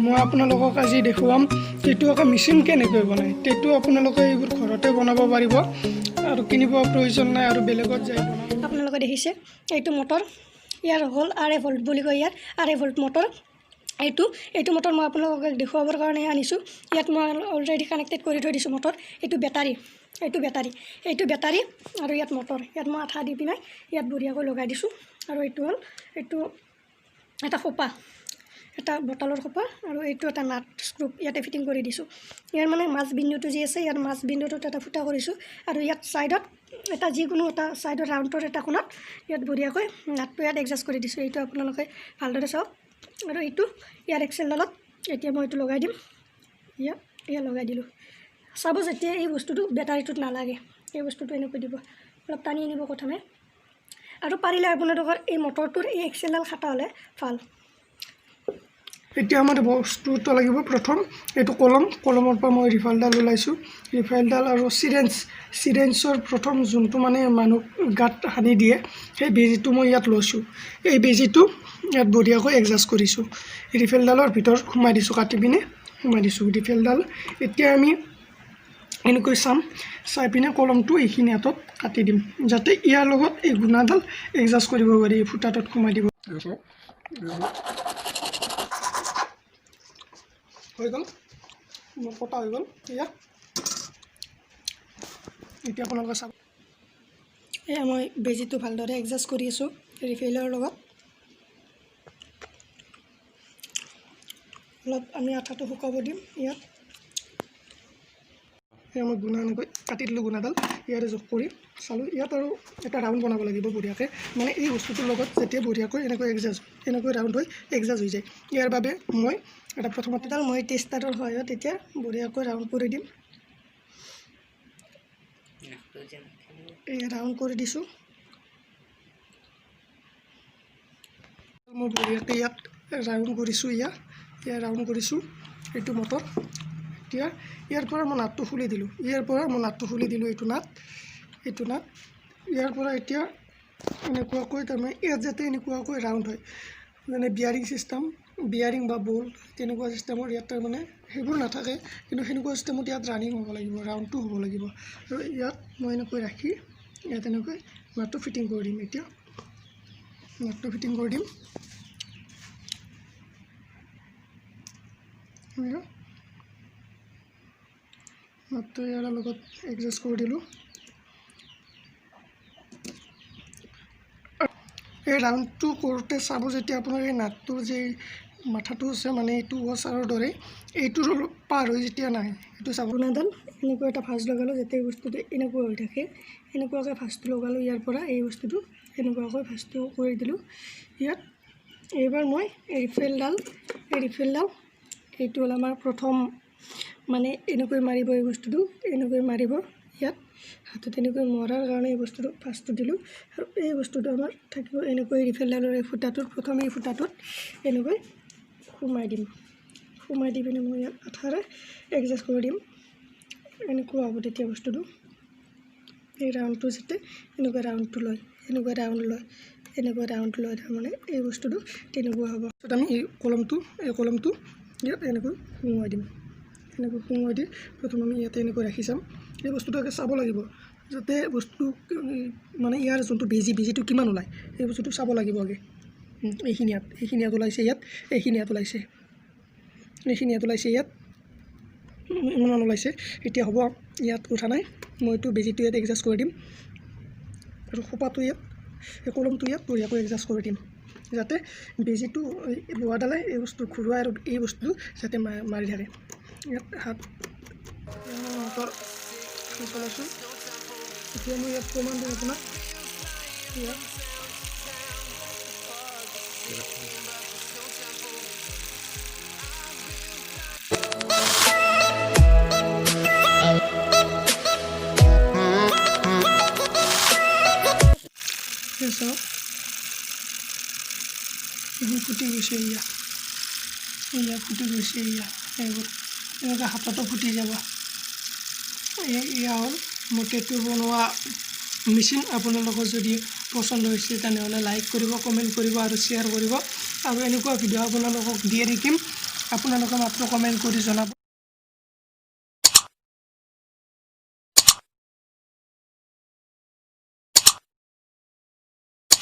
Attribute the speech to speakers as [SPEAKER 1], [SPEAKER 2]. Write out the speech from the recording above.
[SPEAKER 1] মই আপোনালোকক আজি দেখুৱাম টেটুৱাকে মেচিন কেনেকৈ বনায়। টেটু আপোনালোকে এইবোৰ ঘৰতে বনাব পাৰিব আৰু কিনিব প্ৰয়োজন নাই আৰু বেলেগত যাই বনাব। আপোনালোকে দেখিছে এইটো মটৰ, ইয়াৰ হ'ল 2.5 ভোল্ট বুলি কয়, ইয়াত 2.5 ভোল্ট মটৰ। এইটো মটৰ মই আপোনালোকক দেখুৱাবৰ কাৰণে আনিছোঁ। ইয়াত মই অলৰেডি কানেক্টেড কৰি থৈ দিছোঁ মটৰ। এইটো বেটাৰী আৰু ইয়াত মটৰ। ইয়াত মই আঠা দি পিনে ইয়াত বঢ়িয়াকৈ লগাই দিছোঁ। আৰু এইটো হ'ল এটা খোপা, এটা বটলৰ খোপা, আৰু এইটো এটা নাট স্ক্ৰু ইয়াতে ফিটিং কৰি দিছোঁ। ইয়াৰ মানে মাছ বিন্দুটো যি আছে, ইয়াৰ মাছ বিন্দুটোত এটা ফুটা কৰিছোঁ। আৰু ইয়াত ছাইডত এটা যিকোনো এটা ছাইডত ৰাউণ্ডৰ এটা কোণত ইয়াত বঢ়িয়াকৈ নাটটো ইয়াত এডজাষ্ট কৰি দিছোঁ। এইটো আপোনালোকে ভালদৰে চাওক। আৰু এইটো ইয়াৰ এক্সেলডালত এতিয়া মই এইটো লগাই দিম। ইয়াত লগাই দিলোঁ। চাব যেতিয়া এই বস্তুটো বেটাৰীটোত নালাগে, এই বস্তুটো এনেকৈ দিব, অলপ টানি আনিব কথা নাই। আৰু পাৰিলে আপোনালোকৰ এই মটৰটোৰ এই এক্সেলডাল খাটা হ'লে ভাল। এতিয়া আমাৰ বস্তুটো লাগিব প্ৰথম এইটো কলমৰ পৰা মই ৰিফাইলডাল ওলাইছোঁ। ৰিফাইলডাল আৰু চিৰেঞ্জৰ প্ৰথম যোনটো মানে মানুহ গাত সানি দিয়ে সেই বেজীটো মই ইয়াত লৈছোঁ। এই বেজীটো ইয়াত বঢ়িয়াকৈ এডজাষ্ট কৰিছোঁ। ৰিফাইলডালৰ ভিতৰত সোমাই দিছোঁ, কাটি পিনে সোমাই দিছোঁ ৰিফাইলডাল। এতিয়া আমি এনেকৈ চাই পিনে কলমটো এইখিনি হাতত কাটি দিম, যাতে ইয়াৰ লগত এই গুণাডাল এডজাষ্ট কৰিব পাৰি। এই ফুটাটোত সোমাই দিব হৈ গ'ল, মোৰ কটা হৈ গ'ল। এতিয়া আপোনালোকে চাব। এয়া মই বেজীটো ভালদৰে এডজাষ্ট কৰি আছোঁ ৰিফাইলৰ লগত। অলপ আমি আঠাটো শুকাব দিম। ইয়াত মই গুণা এনেকৈ কাটি দিলোঁ, গুণাডাল ইয়াতে যোগ কৰি চালোঁ। ইয়াত আৰু এটা ৰাউণ্ড বনাব লাগিব বঢ়িয়াকৈ, মানে এই বস্তুটোৰ লগত যেতিয়া বঢ়িয়াকৈ এনেকৈ ৰাউণ্ড হৈ এডজাষ্ট হৈ যায়। ইয়াৰ বাবে মই এটা প্ৰথমতেডাল মই টেষ্টাৰৰ সহায়ত এতিয়া বঢ়িয়াকৈ ৰাউণ্ড কৰি দিম। এই ৰাউণ্ড কৰি দিছোঁ। মই বঢ়িয়াকৈ ইয়াত ৰাউণ্ড কৰিছোঁ। ইয়াত ৰাউণ্ড কৰিছোঁ এইটো মটৰ। এতিয়া ইয়াৰ পৰা মই নাটটো খুলি দিলোঁ। এইটো নাট ইয়াৰ পৰা এতিয়া এনেকুৱাকৈ তাৰমানে ইয়াত যাতে এনেকুৱাকৈ ৰাউণ্ড হয়, মানে বিয়াৰিং বা বল তেনেকুৱা চিষ্টেমৰ ইয়াত তাৰমানে সেইবোৰ নাথাকে, কিন্তু সেনেকুৱা চিষ্টেমত ইয়াত ৰানিং হ'ব লাগিব, ৰাউণ্ডটো হ'ব লাগিব। আৰু ইয়াত মই এনেকৈ ৰাখি ইয়াত এনেকৈ নাটটো ফিটিং কৰি দিম। এতিয়া নাটটো ফিটিং কৰি দিম। নাটটো ইয়াৰ লগত এডজাষ্ট কৰি দিলোঁ। এই ৰাউণ্ডটো কৰোঁতে চাব, যেতিয়া আপোনাৰ এই নাটটোৰ যে মাথাটো আছে, মানে এইটো ৱাচাৰৰ দৰে, এইটোৰ পাৰ হৈ যেতিয়া নাই, এইটো চাব নাডাল এনেকুৱা এটা ভাঁজ লগালোঁ, যাতে এই বস্তুটো এনেকুৱা হৈ থাকে। এনেকুৱাকৈ ভাঁজটো লগালোঁ। ইয়াৰ পৰা এই বস্তুটো এনেকুৱাকৈ ভাঁজটো কৰি দিলোঁ ইয়াত। এইবাৰ মই এই ৰিফেলডাল এইটো হ'ল আমাৰ প্ৰথম, মানে এনেকৈ মাৰিব এই বস্তুটো, এনেকৈ মাৰিব। ইয়াত হাতত এনেকৈ মৰাৰ কাৰণে এই বস্তুটো ফাৰ্ষ্টটো দিলোঁ। আৰু এই বস্তুটো আমাৰ থাকিব এনেকৈ ৰিফেলডালৰ এই ফুটাটোত, প্ৰথম এই ফুটাটোত এনেকৈ সোমাই দি পিনে মই ইয়াত আঠাৰে এডজাষ্ট কৰি দিম। এনেকুৱা হ'ব তেতিয়া বস্তুটো। এই ৰাউণ্ডটো যাতে এনেকুৱা ৰাউণ্ড লয় তাৰমানে এই বস্তুটো তেনেকুৱা হ'ব। তাৰপিছত আমি এই কলমটো ইয়াত এনেকৈ সোমোৱাই দিম। প্ৰথম আমি ইয়াতে এনেকৈ ৰাখি চাম। এই বস্তুটো আগে চাব লাগিব, যাতে বস্তুটো মানে ইয়াৰ যোনটো বেজীটো কিমান ওলায়, এই বস্তুটো চাব লাগিব আগে। এইখিনি ইয়াত ওলাইছে, এইখিনি ইয়াত ওলাইছে, ইয়াত ইমান ওলাইছে। এতিয়া হ'ব, ইয়াত উঠা নাই। মই এইটো বেজীটো ইয়াত এডজাষ্ট কৰি দিম, আৰু খোপাটো ইয়াত, এই কলমটো ইয়াত বঢ়িয়াকৈ এডজাষ্ট কৰি দিম, যাতে বেজীটো লোৱাডালে এই বস্তু ঘূৰোৱা আৰু এই বস্তুটো যাতে মাৰি থাকে। ইয়াত হাত মটৰ চলাইছোঁ। এতিয়া মই ইয়াত প্ৰমাণ দিম আপোনাক। ইয়াত চাওক, এইবোৰ ফুটি গৈছে। ফুটি গৈছে। এইবোৰ এনেকৈ হাততো ফুটি যাব। এয়া হ'ল মোৰ টেটু বনোৱা মেচিন। আপোনালোকৰ যদি পচন্দ হৈছে তেনেহ'লে লাইক কৰিব, কমেণ্ট কৰিব আৰু শ্বেয়াৰ কৰিব। আৰু এনেকুৱা ভিডিঅ' আপোনালোকক দিয়ে থাকিম।
[SPEAKER 2] আপোনালোকে মাত্ৰ কমেণ্ট কৰি জনাব।